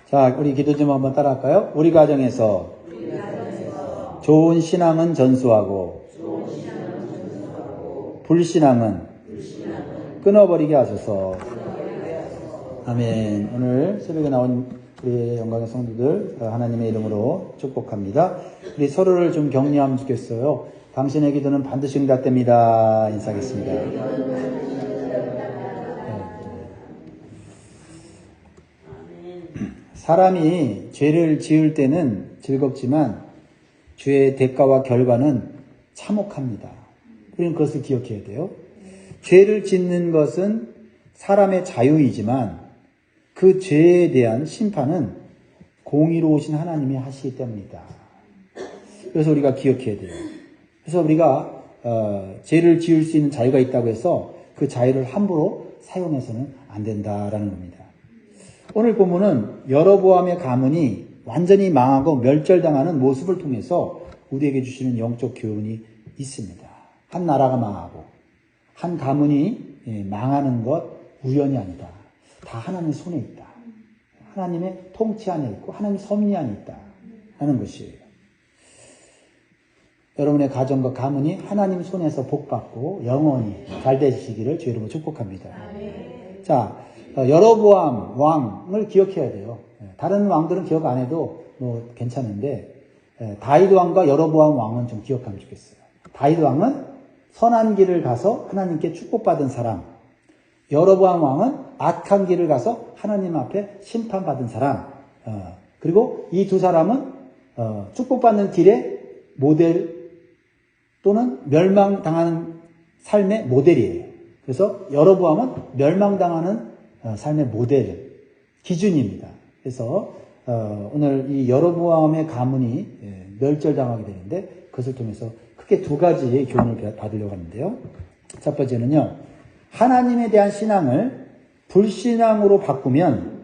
자, 우리 기도 좀 한번 따라할까요? 우리 가정에서 좋은 신앙은 전수하고 불신앙은 끊어버리게 하소서. 아멘. 오늘 새벽에 나온 우리 영광의 성도들 하나님의 이름으로 축복합니다. 우리 서로를 좀 격려하면 좋겠어요. 당신의 기도는 반드시 응답됩니다. 인사하겠습니다. 사람이 죄를 지을 때는 즐겁지만 죄의 대가와 결과는 참혹합니다. 우리는 그것을 기억해야 돼요. 죄를 짓는 것은 사람의 자유이지만 그 죄에 대한 심판은 공의로우신 하나님이 하시기 때문이다. 그래서 우리가 기억해야 돼요. 그래서 우리가 죄를 지을 수 있는 자유가 있다고 해서 그 자유를 함부로 사용해서는 안 된다라는 겁니다. 오늘 본문은 여로보암의 가문이 완전히 망하고 멸절당하는 모습을 통해서 우리에게 주시는 영적 교훈이 있습니다. 한 나라가 망하고 한 가문이 망하는 것 우연이 아니다. 다 하나님의 손에 있다. 하나님의 통치 안에 있고 하나님의 섭리 안에 있다 하는 것이에요. 여러분의 가정과 가문이 하나님 손에서 복받고 영원히 잘 되시기를 주의 이름으로 축복합니다. 자, 여로보암 왕을 기억해야 돼요. 다른 왕들은 기억 안 해도 뭐 괜찮은데 다윗 왕과 여로보암 왕은 좀 기억하면 좋겠어요. 다윗 왕은 선한 길을 가서 하나님께 축복받은 사람, 여로보암 왕은 악한 길을 가서 하나님 앞에 심판받은 사람. 그리고 이 두 사람은 축복받는 길의 모델 또는 멸망당하는 삶의 모델이에요. 그래서 여로보암은 멸망당하는 삶의 모델, 기준입니다. 그래서 오늘 이 여로보암의 가문이 멸절당하게 되는데 그것을 통해서 크게 두 가지의 교훈을 받으려고 하는데요. 첫 번째는요, 하나님에 대한 신앙을 불신앙으로 바꾸면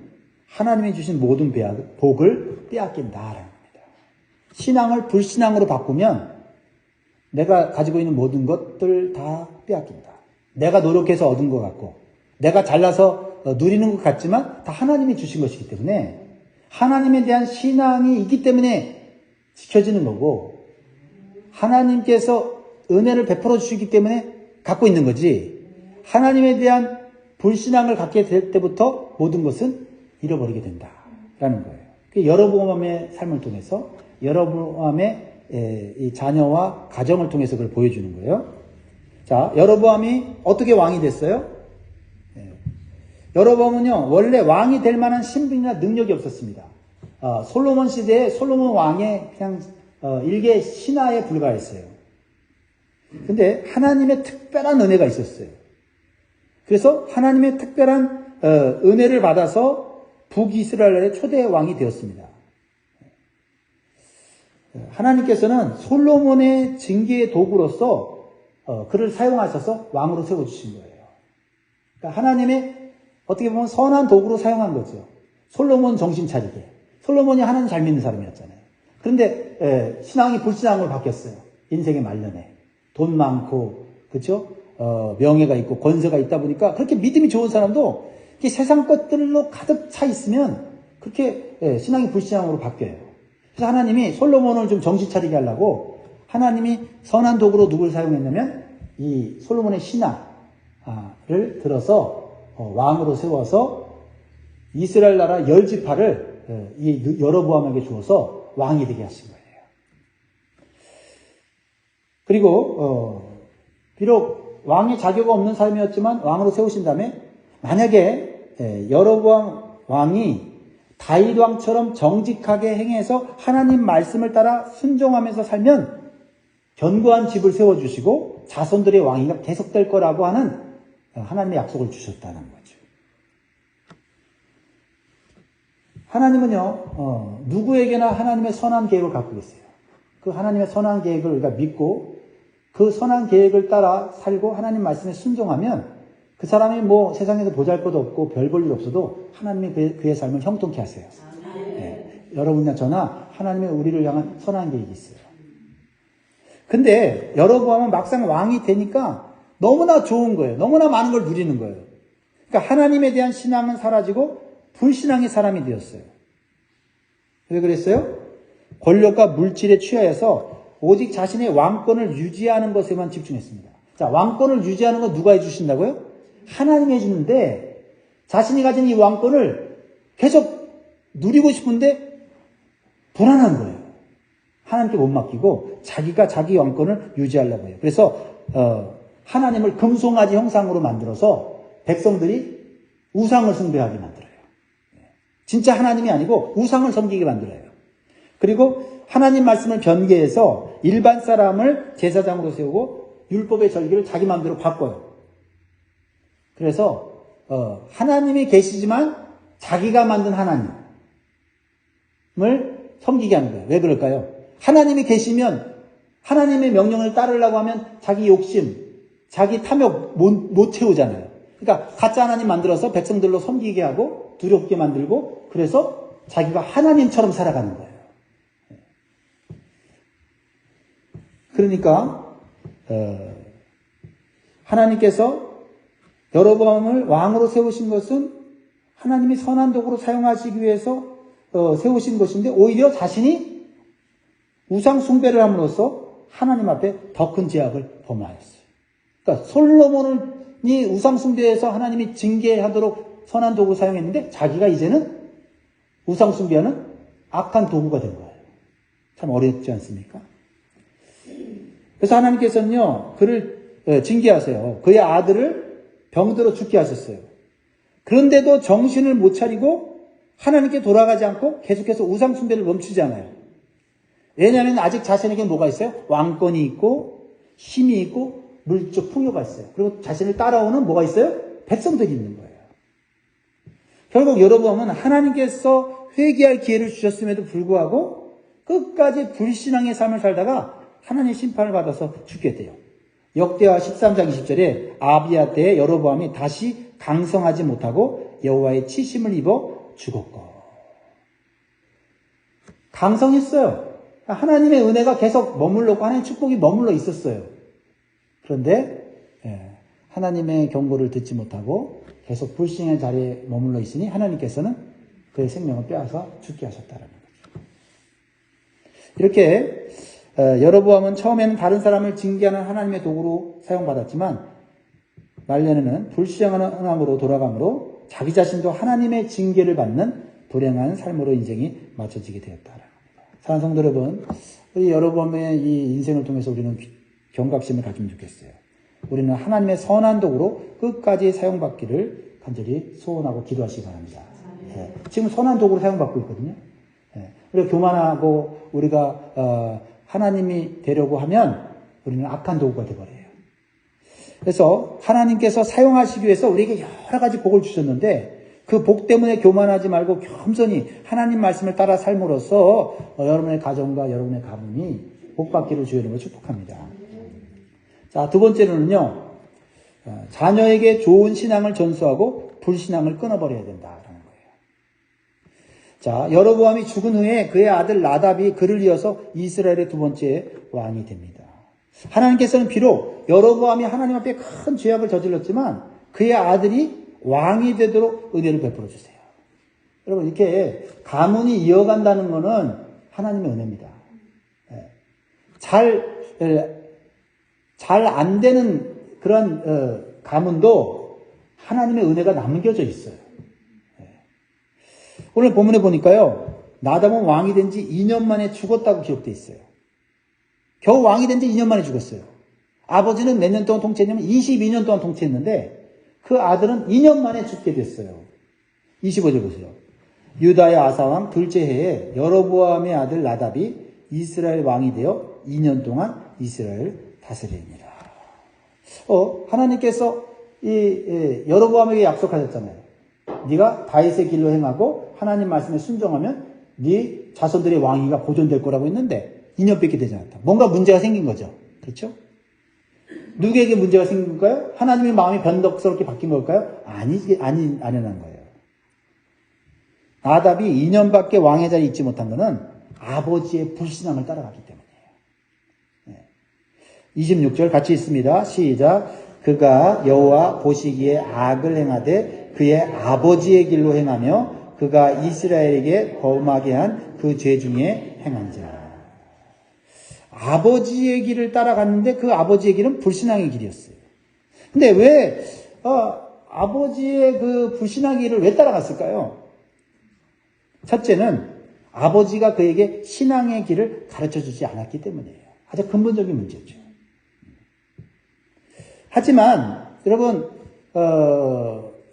하나님이 주신 모든 복을 빼앗긴다라는 겁니다. 신앙을 불신앙으로 바꾸면 내가 가지고 있는 모든 것들 다 빼앗긴다. 내가 노력해서 얻은 것 같고 내가 잘나서 누리는 것 같지만 다 하나님이 주신 것이기 때문에 하나님에 대한 신앙이 있기 때문에 지켜지는 거고 하나님께서 은혜를 베풀어 주시기 때문에 갖고 있는 거지 하나님에 대한 불신앙을 갖게 될 때부터 모든 것은 잃어버리게 된다라는 거예요. 여로보암의 삶을 통해서 여로보암의 이 자녀와 가정을 통해서 그걸 보여주는 거예요. 자, 여로보암이 어떻게 왕이 됐어요? 여로보암은요, 원래 왕이 될 만한 신분이나 능력이 없었습니다. 솔로몬 시대에 솔로몬 왕의 그냥 일개 신하에 불과했어요. 근데 하나님의 특별한 은혜가 있었어요. 그래서 하나님의 특별한 은혜를 받아서 북이스라엘의 초대 왕이 되었습니다. 하나님께서는 솔로몬의 징계의 도구로서 그를 사용하셔서 왕으로 세워주신 거예요. 그러니까 하나님의 어떻게 보면 선한 도구로 사용한 거죠. 솔로몬 정신 차리게. 솔로몬이 하나님 잘 믿는 사람이었잖아요. 그런데 신앙이 불신앙으로 바뀌었어요. 인생의 말년에. 돈 많고 그렇죠? 명예가 있고 권세가 있다 보니까 그렇게 믿음이 좋은 사람도 이렇게 세상 것들로 가득 차 있으면 그렇게 신앙이 불신앙으로 바뀌어요. 그래서 하나님이 솔로몬을 좀 정신 차리게 하려고 하나님이 선한 도구로 누구를 사용했냐면 이 솔로몬의 신하를 들어서 왕으로 세워서 이스라엘 나라 10지파를 이 여로보암에게 주어서 왕이 되게 하신 거예요. 그리고 비록 왕의 자격 없는 사람이었지만 왕으로 세우신 다음에 만약에 여로보암 왕이 다윗 왕처럼 정직하게 행해서 하나님 말씀을 따라 순종하면서 살면 견고한 집을 세워주시고 자손들의 왕위가 계속될 거라고 하는 하나님의 약속을 주셨다는 거죠. 하나님은요, 누구에게나 하나님의 선한 계획을 갖고 계세요. 그 하나님의 선한 계획을 우리가 믿고 그 선한 계획을 따라 살고 하나님 말씀에 순종하면 그 사람이 뭐 세상에서 보잘것 없고 별 볼 일 없어도 하나님이 그의 삶을 형통케 하세요. 네. 여러분이나 저나 하나님의 우리를 향한 선한 계획이 있어요. 근데 여로보암은 막상 왕이 되니까 너무나 좋은 거예요. 너무나 많은 걸 누리는 거예요. 그러니까 하나님에 대한 신앙은 사라지고 불신앙의 사람이 되었어요. 왜 그랬어요? 권력과 물질에 취하여서 오직 자신의 왕권을 유지하는 것에만 집중했습니다. 자, 왕권을 유지하는 건 누가 해주신다고요? 하나님이 해주는데 자신이 가진 이 왕권을 계속 누리고 싶은데 불안한 거예요. 하나님께 못 맡기고 자기가 자기 왕권을 유지하려고 해요. 그래서 하나님을 금송아지 형상으로 만들어서 백성들이 우상을 숭배하게 만들어요. 진짜 하나님이 아니고 우상을 섬기게 만들어요. 그리고 하나님 말씀을 변개해서 일반 사람을 제사장으로 세우고 율법의 절기를 자기 마음대로 바꿔요. 그래서 하나님이 계시지만 자기가 만든 하나님을 섬기게 하는 거예요. 왜 그럴까요? 하나님이 계시면 하나님의 명령을 따르려고 하면 자기 욕심, 자기 탐욕 못 채우잖아요. 그러니까 가짜 하나님 만들어서 백성들로 섬기게 하고 두렵게 만들고 그래서 자기가 하나님처럼 살아가는 거예요. 그러니까 하나님께서 여로보암을 왕으로 세우신 것은 하나님이 선한 도구로 사용하시기 위해서 세우신 것인데 오히려 자신이 우상 숭배를 함으로써 하나님 앞에 더 큰 죄악을 범하였어요. 그러니까 솔로몬이 우상 숭배해서 하나님이 징계하도록 선한 도구 사용했는데 자기가 이제는 우상 숭배하는 악한 도구가 된 거예요. 참 어렵지 않습니까? 그래서 하나님께서는요, 그를 징계하세요. 그의 아들을 병들어 죽게 하셨어요. 그런데도 정신을 못 차리고 하나님께 돌아가지 않고 계속해서 우상 숭배를 멈추지 않아요. 왜냐하면 아직 자신에게 뭐가 있어요? 왕권이 있고 힘이 있고 물적 풍요가 있어요. 그리고 자신을 따라오는 뭐가 있어요? 백성들이 있는 거예요. 결국 여러분은 하나님께서 회개할 기회를 주셨음에도 불구하고 끝까지 불신앙의 삶을 살다가 하나님의 심판을 받아서 죽게 돼요. 역대하 13장 20절에 아비야 때에 여로보암이 다시 강성하지 못하고 여호와의 치심을 입어 죽었고. 강성했어요. 하나님의 은혜가 계속 머물렀고 하나님의 축복이 머물러 있었어요. 그런데 하나님의 경고를 듣지 못하고 계속 불신의 자리에 머물러 있으니 하나님께서는 그의 생명을 빼앗아 죽게 하셨다는 거죠. 이렇게 여로보암은 처음에는 다른 사람을 징계하는 하나님의 도구로 사용받았지만 말년에는 불신앙으로 돌아가므로 자기 자신도 하나님의 징계를 받는 불행한 삶으로 인생이 맞춰지게 되었다라는 겁니다. 사랑하는 성도 여러분, 우리 여로보암의 이 인생을 통해서 우리는 경각심을 가지면 좋겠어요. 우리는 하나님의 선한 도구로 끝까지 사용받기를 간절히 소원하고 기도하시기 바랍니다. 지금 선한 도구로 사용받고 있거든요. 우리가 교만하고 우리가 하나님이 되려고 하면 우리는 악한 도구가 되어버려요. 그래서 하나님께서 사용하시기 위해서 우리에게 여러 가지 복을 주셨는데 그 복 때문에 교만하지 말고 겸손히 하나님 말씀을 따라 삶으로써 여러분의 가정과 여러분의 가문이 복받기를 주의 이름으로 축복합니다. 자, 두 번째로는요, 자녀에게 좋은 신앙을 전수하고 불신앙을 끊어버려야 된다라는 거예요. 자, 여로보암이 죽은 후에 그의 아들 나답이 그를 이어서 이스라엘의 두 번째 왕이 됩니다. 하나님께서는 비록 여로보암이 하나님 앞에 큰 죄악을 저질렀지만 그의 아들이 왕이 되도록 은혜를 베풀어 주세요. 여러분, 이렇게 가문이 이어간다는 것은 하나님의 은혜입니다. 잘 안 되는 그런 가문도 하나님의 은혜가 남겨져 있어요. 오늘 본문에 보니까요, 나답은 왕이 된 지 2년 만에 죽었다고 기록되어 있어요. 겨우 왕이 된 지 2년 만에 죽었어요. 아버지는 몇 년 동안 통치했냐면 22년 동안 통치했는데 그 아들은 2년 만에 죽게 됐어요. 25절 보세요. 유다의 아사왕 둘째 해에 여로보암의 아들 나답이 이스라엘 왕이 되어 2년 동안 이스라엘을 다스립니다. 하나님께서 이 여로보암에게 약속하셨잖아요. 네가 다윗의 길로 행하고 하나님 말씀에 순종하면 네 자손들의 왕위가 보존될 거라고 했는데 2년밖에 되지 않았다. 뭔가 문제가 생긴 거죠. 그렇죠? 누구에게 문제가 생긴 걸까요? 하나님의 마음이 변덕스럽게 바뀐 걸까요? 아니란 거예요. 나답이 2년밖에 왕의 자리에 있지 못한 것은 아버지의 불신앙을 따라갔기 때문이에요. 26절 같이 있습니다. 시작. 그가 여호와 보시기에 악을 행하되 그의 아버지의 길로 행하며 그가 이스라엘에게 범하게 한 그 죄 중에 행한 자. 아버지의 길을 따라갔는데 그 아버지의 길은 불신앙의 길이었어요. 근데 왜 아버지의 그 불신앙의 길을 왜 따라갔을까요? 첫째는 아버지가 그에게 신앙의 길을 가르쳐주지 않았기 때문이에요. 아주 근본적인 문제죠. 하지만 여러분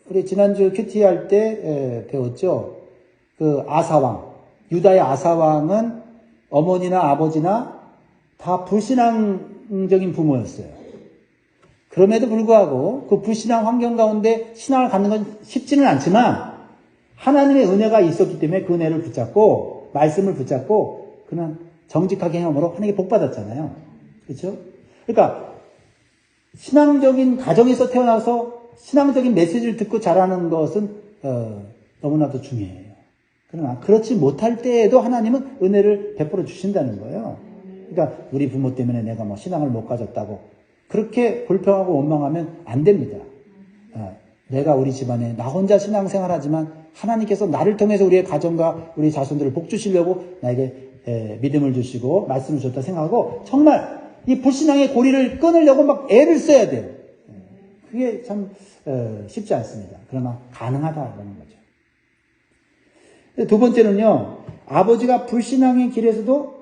우리 지난주 큐티 할 때 배웠죠. 그 아사왕, 유다의 아사왕은 어머니나 아버지나 다 불신앙적인 부모였어요. 그럼에도 불구하고 그 불신앙 환경 가운데 신앙을 갖는 건 쉽지는 않지만 하나님의 은혜가 있었기 때문에 그 은혜를 붙잡고 말씀을 붙잡고 그는 정직하게 행함으로 하나님께 복 받았잖아요. 그렇죠? 그러니까 신앙적인 가정에서 태어나서 신앙적인 메시지를 듣고 자라는 것은 너무나도 중요해요. 그러나 그렇지 못할 때에도 하나님은 은혜를 베풀어 주신다는 거예요. 그러니까 우리 부모 때문에 내가 뭐 신앙을 못 가졌다고 그렇게 불평하고 원망하면 안 됩니다. 내가 우리 집안에 나 혼자 신앙생활하지만 하나님께서 나를 통해서 우리의 가정과 우리 자손들을 복 주시려고 나에게 믿음을 주시고 말씀을 줬다 생각하고 정말 이 불신앙의 고리를 끊으려고 막 애를 써야 돼요. 그게 참 쉽지 않습니다. 그러나 가능하다라는 거죠. 두 번째는요. 아버지가 불신앙의 길에서도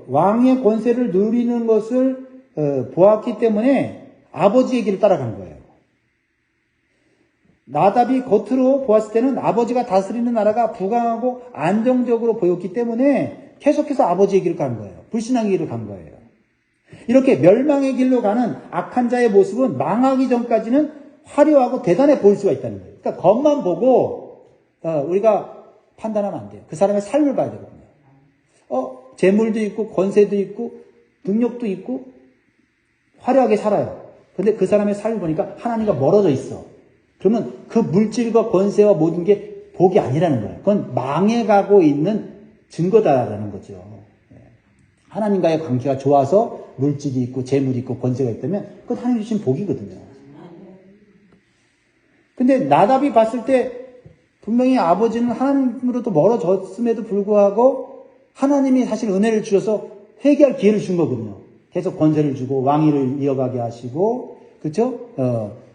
왕의 권세를 누리는 것을 보았기 때문에 아버지의 길을 따라간 거예요. 나답이 겉으로 보았을 때는 아버지가 다스리는 나라가 부강하고 안정적으로 보였기 때문에 계속해서 아버지의 길을 간 거예요. 불신앙의 길을 간 거예요. 이렇게 멸망의 길로 가는 악한 자의 모습은 망하기 전까지는 화려하고 대단해 보일 수가 있다는 거예요. 그러니까 겉만 보고 우리가 판단하면 안 돼요. 그 사람의 삶을 봐야 되거든요. 재물도 있고 권세도 있고 능력도 있고 화려하게 살아요. 근데 그 사람의 삶을 보니까 하나님과 멀어져 있어. 그러면 그 물질과 권세와 모든 게 복이 아니라는 거예요. 그건 망해가고 있는 증거다라는 거죠. 하나님과의 관계가 좋아서 물질이 있고 재물이 있고 권세가 있다면 그건 하나님 주신 복이거든요. 근데 나답이 봤을 때 분명히 아버지는 하나님으로부터 멀어졌음에도 불구하고 하나님이 사실 은혜를 주셔서 회개할 기회를 준 거거든요. 계속 권세를 주고 왕위를 이어가게 하시고 그렇죠?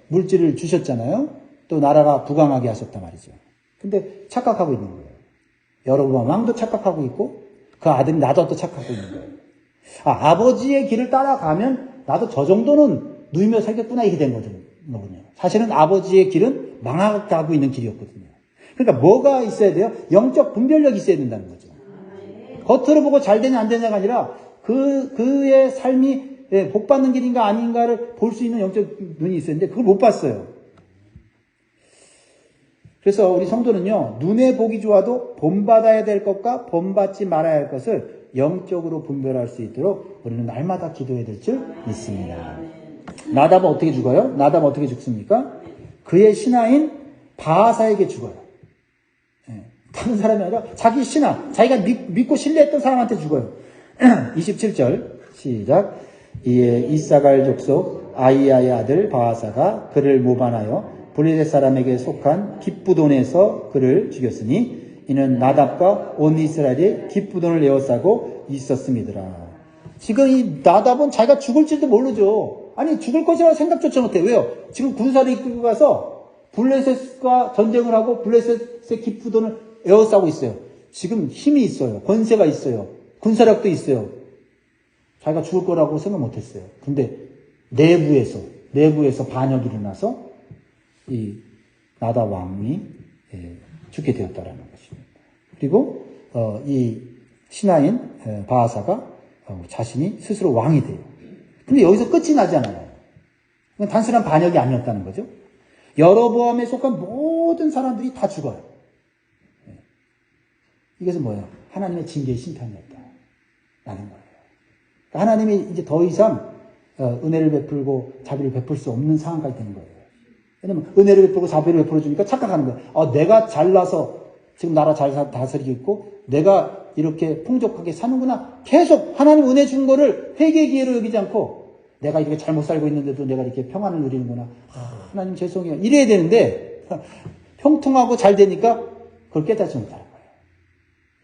물질을 주셨잖아요. 또 나라가 부강하게 하셨단 말이죠. 근데 착각하고 있는 거예요. 여로보암 왕도 착각하고 있고 그 아들이 나도 또 착각하고 있는 거예요. 아버지의 길을 따라가면 나도 저 정도는 누이며 살겠구나 이렇게 된 거거든요. 사실은 아버지의 길은 망하고 있는 길이었거든요. 그러니까 뭐가 있어야 돼요? 영적 분별력이 있어야 된다는 거죠. 겉으로 보고 잘 되냐 안 되냐가 아니라 그의 삶이 복받는 길인가 아닌가를 볼 수 있는 영적 눈이 있었는데 그걸 못 봤어요. 그래서 우리 성도는요. 눈에 복이 좋아도 본받아야 될 것과 본받지 말아야 할 것을 영적으로 분별할 수 있도록 우리는 날마다 기도해야 될 줄 믿습니다. 나답은 어떻게 죽어요? 나답은 어떻게 죽습니까? 그의 신하인 바하사에게 죽어요. 다른 사람이 아니라 자기 신하, 자기가 믿고 신뢰했던 사람한테 죽어요. 27절 시작. 이에 이사갈 족속 아이야의 아들 바하사가 그를 모반하여 블레셋 사람에게 속한 깁부돈에서 그를 죽였으니 이는 나답과 온 이스라엘이 깁부돈을 에워싸고 있었음이더라. 지금 이 나답은 자기가 죽을지도 모르죠. 아니 죽을 것이라고 생각조차 못해. 왜요? 지금 군사를 이끌고 가서 블레셋과 전쟁을 하고 블레셋의 깁부돈을 에워싸고 있어요. 지금 힘이 있어요. 권세가 있어요. 군사력도 있어요. 자기가 죽을 거라고 생각 못했어요. 근데 내부에서 반역이 일어나서 이 나답 왕이 죽게 되었다라는 것입니다. 그리고 이 신하인 바하사가 자신이 스스로 왕이 돼요. 근데 여기서 끝이 나지 않아요. 그건 단순한 반역이 아니었다는 거죠. 여로보암에 속한 모든 사람들이 다 죽어요. 이것은 뭐예요? 하나님의 징계의 심판이었다라는 거예요. 하나님이 이제 더 이상 은혜를 베풀고 자비를 베풀 수 없는 상황까지 되는 거예요. 왜냐면 은혜를 베풀고 자비를 베풀어 주니까 착각하는 거예요. 내가 잘나서 지금 나라 잘 다스리고 있고 내가 이렇게 풍족하게 사는구나. 계속 하나님 은혜 준 거를 회개의 기회로 여기지 않고 내가 이렇게 잘못 살고 있는데도 내가 이렇게 평안을 누리는구나. 하나님 죄송해요. 이래야 되는데 평통하고 잘 되니까 그걸 깨닫지 못하는 거예요.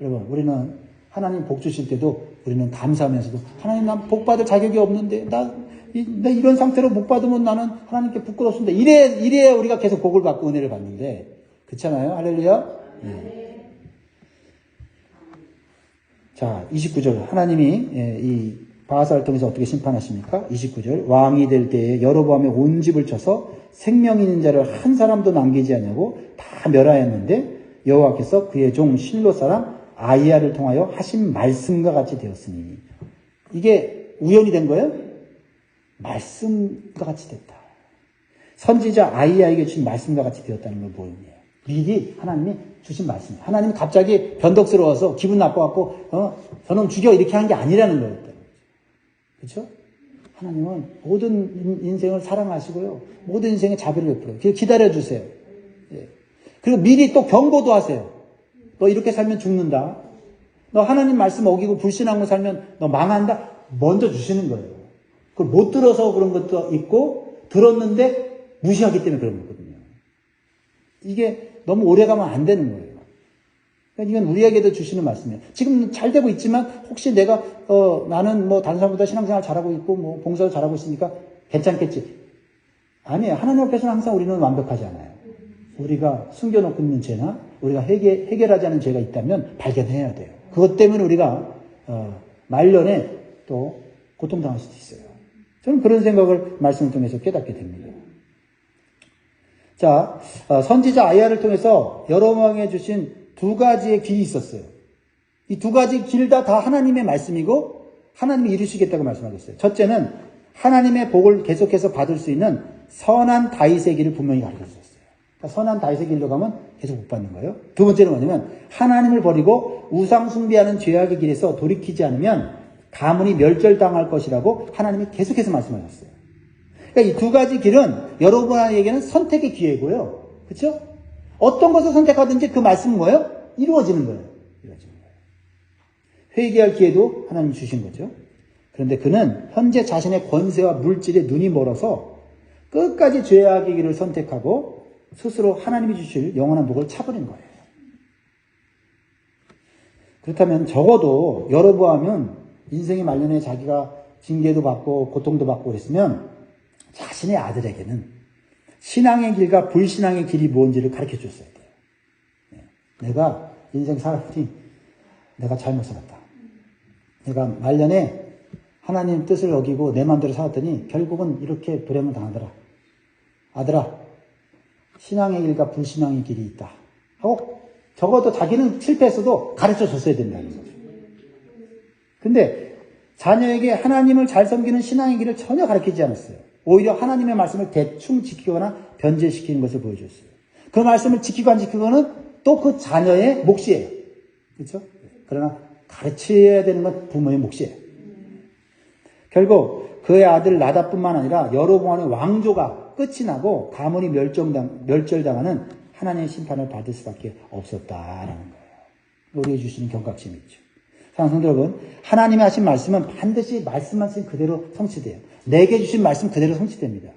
여러분, 우리는 하나님 복 주실 때도 우리는 감사하면서도 하나님 난 복 받을 자격이 없는데 나 이런 상태로 복 받으면 나는 하나님께 부끄럽습니다. 이래야 우리가 계속 복을 받고 은혜를 받는데 그렇잖아요. 할렐루야. 네. 자, 29절 하나님이 이 바하사를 통해서 어떻게 심판하십니까? 29절 왕이 될 때에 여로보암의 온 집을 쳐서 생명 있는 자를 한 사람도 남기지 않냐고 다 멸하였는데 여호와께서 그의 종 실로 사람 아이야를 통하여 하신 말씀과 같이 되었으니 이게 우연이 된 거예요? 말씀과 같이 됐다. 선지자 아이야에게 주신 말씀과 같이 되었다는 걸 보이네요. 미리 하나님이 주신 말씀. 하나님이 갑자기 변덕스러워서 기분 나빠갖고 저놈 죽여 이렇게 한 게 아니라는 거예요. 그렇죠? 하나님은 모든 인생을 사랑하시고요. 모든 인생에 자비를 베풀어요. 기다려주세요. 예. 그리고 미리 또 경고도 하세요. 너 이렇게 살면 죽는다. 너 하나님 말씀 어기고 불신하고 살면 너 망한다. 먼저 주시는 거예요. 그걸 못 들어서 그런 것도 있고 들었는데 무시하기 때문에 그런 거거든요. 이게 너무 오래가면 안 되는 거예요. 그러니까 이건 우리에게도 주시는 말씀이에요. 지금 잘 되고 있지만 혹시 내가 나는 뭐 다른 사람보다 신앙생활 잘하고 있고 뭐 봉사도 잘하고 있으니까 괜찮겠지. 아니에요. 하나님 앞에서는 항상 우리는 완벽하지 않아요. 우리가 숨겨놓고 있는 죄나 우리가 해결하지 않은 죄가 있다면 발견해야 돼요. 그것 때문에 우리가 말년에 또 고통당할 수도 있어요. 저는 그런 생각을 말씀을 통해서 깨닫게 됩니다. 자, 선지자 아이야를 통해서 여로보암에 주신 두 가지의 길이 있었어요. 이 두 가지 길 다 하나님의 말씀이고 하나님이 이루시겠다고 말씀하셨어요. 첫째는 하나님의 복을 계속해서 받을 수 있는 선한 다윗의 길을 분명히 가르쳐주셨어요. 그러니까 선한 다윗의 길로 가면 계속 복 받는 거예요. 두 번째는 뭐냐면 하나님을 버리고 우상 숭배하는 죄악의 길에서 돌이키지 않으면 가문이 멸절당할 것이라고 하나님이 계속해서 말씀하셨어요. 그러니까 이 두 가지 길은 여러분에게는 선택의 기회고요. 그렇죠? 어떤 것을 선택하든지 그 말씀은 뭐예요? 이루어지는 거예요. 이루어지는 거예요. 회개할 기회도 하나님이 주신 거죠. 그런데 그는 현재 자신의 권세와 물질에 눈이 멀어서 끝까지 죄악의 길을 선택하고 스스로 하나님이 주실 영원한 복을 차버린 거예요. 그렇다면 적어도 여로보암은 인생의 말년에 자기가 징계도 받고 고통도 받고 그랬으면 자신의 아들에게는 신앙의 길과 불신앙의 길이 뭔지를 가르쳐 줬어야 돼요. 내가 인생 살았더니 내가 잘못 살았다. 내가 말년에 하나님 뜻을 어기고 내 마음대로 살았더니 결국은 이렇게 불행을 당하더라. 아들아, 신앙의 길과 불신앙의 길이 있다. 하고 적어도 자기는 실패했어도 가르쳐 줬어야 된다는 거죠. 근데 자녀에게 하나님을 잘 섬기는 신앙의 길을 전혀 가르치지 않았어요. 오히려 하나님의 말씀을 대충 지키거나 변제시키는 것을 보여줬어요. 그 말씀을 지키고 안 지키고는 또 그 자녀의 몫이에요. 그렇죠? 그러나 가르쳐야 되는 건 부모의 몫이에요. 결국 그의 아들 나답뿐만 아니라 여로보암의 왕조가 끝이 나고 가문이 멸절당하는 하나님의 심판을 받을 수밖에 없었다라는 거예요. 우리에게 주시는 경각심이 있죠. 사랑하는 성도 여러분, 하나님이 하신 말씀은 반드시 말씀하신 그대로 성취돼요. 내게 주신 말씀 그대로 성취됩니다.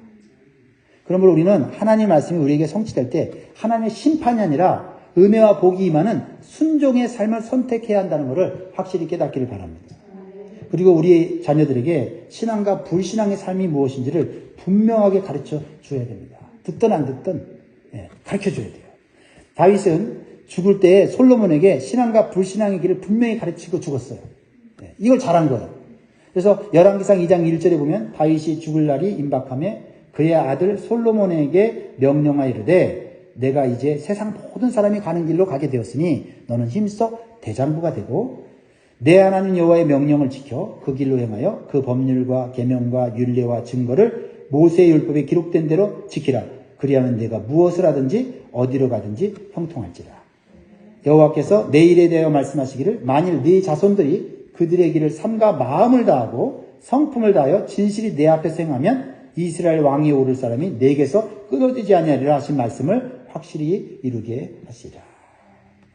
그러므로 우리는 하나님의 말씀이 우리에게 성취될 때 하나님의 심판이 아니라 은혜와 복이 임하는 순종의 삶을 선택해야 한다는 것을 확실히 깨닫기를 바랍니다. 그리고 우리 자녀들에게 신앙과 불신앙의 삶이 무엇인지를 분명하게 가르쳐 줘야 됩니다. 듣든 안 듣든 가르쳐 줘야 돼요. 다윗은 죽을 때에 솔로몬에게 신앙과 불신앙의 길을 분명히 가르치고 죽었어요. 이걸 잘한 거예요. 그래서 열왕기상 2장 1절에 보면 다윗이 죽을 날이 임박하며 그의 아들 솔로몬에게 명령하여 이르되 내가 이제 세상 모든 사람이 가는 길로 가게 되었으니 너는 힘써 대장부가 되고 내 하나님 여호와의 명령을 지켜 그 길로 행하여 그 법률과 계명과 율례와 증거를 모세의 율법에 기록된 대로 지키라. 그리하면 내가 무엇을 하든지 어디로 가든지 형통할지라. 여호와께서 내 일에 대하여 말씀하시기를 만일 네 자손들이 그들의 길을 삼가 마음을 다하고 성품을 다하여 진실이 내 앞에서 행하면 이스라엘 왕이 오를 사람이 내게서 끊어지지 아니하리라 하신 말씀을 확실히 이루게 하시리라.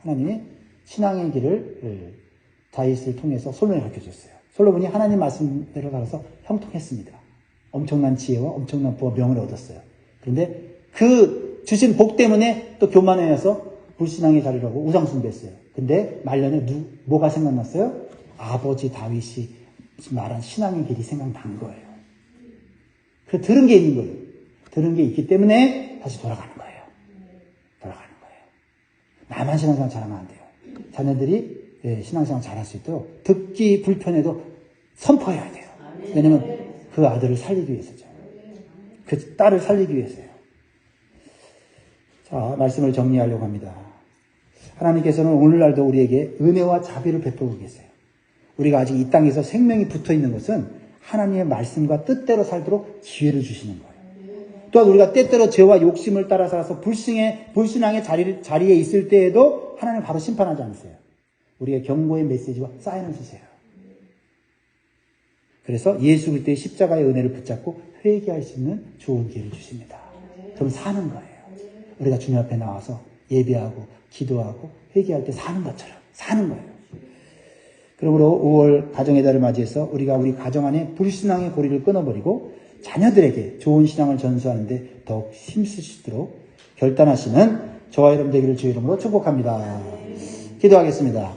하나님이 신앙의 길을 다윗을 통해서 솔로몬에 가르쳐줬어요. 솔로몬이 하나님 말씀대로 살아서 형통했습니다. 엄청난 지혜와 엄청난 부와 명을 얻었어요. 그런데 그 주신 복 때문에 또 교만해서 불신앙의 자리라고 우상숭배했어요. 근데 말년에 뭐가 생각났어요? 아버지 다윗이 말한 신앙의 길이 생각난 거예요. 그 들은 게 있는 거예요. 들은 게 있기 때문에 다시 돌아가는 거예요. 돌아가는 거예요. 나만 신앙생활 잘하면 안 돼요. 자녀들이 신앙생활 잘할 수 있도록 듣기 불편해도 선포해야 돼요. 왜냐면 그 아들을 살리기 위해서죠. 그 딸을 살리기 위해서요. 자, 말씀을 정리하려고 합니다. 하나님께서는 오늘날도 우리에게 은혜와 자비를 베풀고 계세요. 우리가 아직 이 땅에서 생명이 붙어 있는 것은 하나님의 말씀과 뜻대로 살도록 기회를 주시는 거예요. 또한 우리가 때때로 죄와 욕심을 따라 살아서 불신앙의 자리에 있을 때에도 하나님 바로 심판하지 않으세요. 우리의 경고의 메시지와 사인을 주세요. 그래서 예수 그리스도의 십자가의 은혜를 붙잡고 회개할 수 있는 좋은 기회를 주십니다. 그럼 사는 거예요. 우리가 주님 앞에 나와서 예배하고 기도하고 회개할 때 사는 것처럼 사는 거예요. 그러므로 5월 가정의 달을 맞이해서 우리가 우리 가정 안에 불신앙의 고리를 끊어버리고 자녀들에게 좋은 신앙을 전수하는데 더욱 힘쓰시도록 결단하시는 저와 여러분 되기를 주의 이름으로 축복합니다. 기도하겠습니다.